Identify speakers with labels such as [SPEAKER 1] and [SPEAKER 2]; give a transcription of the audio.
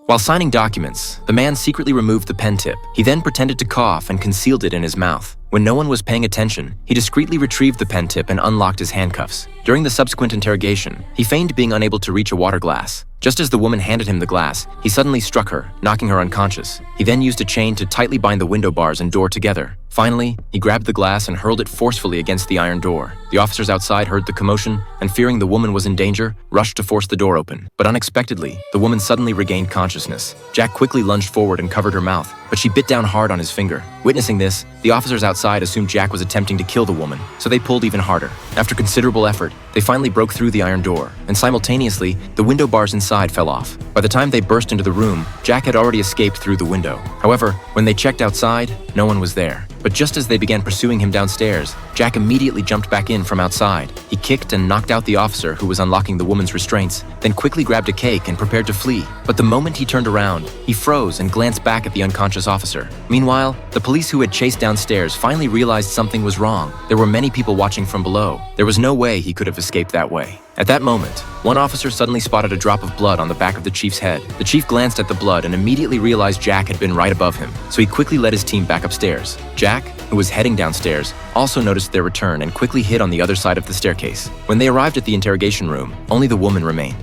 [SPEAKER 1] While signing documents, the man secretly removed the pen tip. He then pretended to cough and concealed it in his mouth. When no one was paying attention, he discreetly retrieved the pen tip and unlocked his handcuffs. During the subsequent interrogation, he feigned being unable to reach a water glass. Just as the woman handed him the glass, he suddenly struck her, knocking her unconscious. He then used a chain to tightly bind the window bars and door together. Finally, he grabbed the glass and hurled it forcefully against the iron door. The officers outside heard the commotion and, fearing the woman was in danger, rushed to force the door open. But unexpectedly, the woman suddenly regained consciousness. Jack quickly lunged forward and covered her mouth, but she bit down hard on his finger. Witnessing this, the officers outside assumed Jack was attempting to kill the woman, so they pulled even harder. After considerable effort, they finally broke through the iron door, and simultaneously, the window bars inside fell off. By the time they burst into the room, Jack had already escaped through the window. However, when they checked outside, no one was there. But just as they began pursuing him downstairs, Jack immediately jumped back in from outside. He kicked and knocked out the officer who was unlocking the woman's restraints, then quickly grabbed a cake and prepared to flee. But the moment he turned around, he froze and glanced back at the unconscious officer. Meanwhile, the police who had chased downstairs finally realized something was wrong. There were many people watching from below. There was no way he could have escaped that way. At that moment, one officer suddenly spotted a drop of blood on the back of the chief's head. The chief glanced at the blood and immediately realized Jack had been right above him, so he quickly led his team back upstairs. Jack, who was heading downstairs, also noticed their return and quickly hid on the other side of the staircase. When they arrived at the interrogation room, only the woman remained.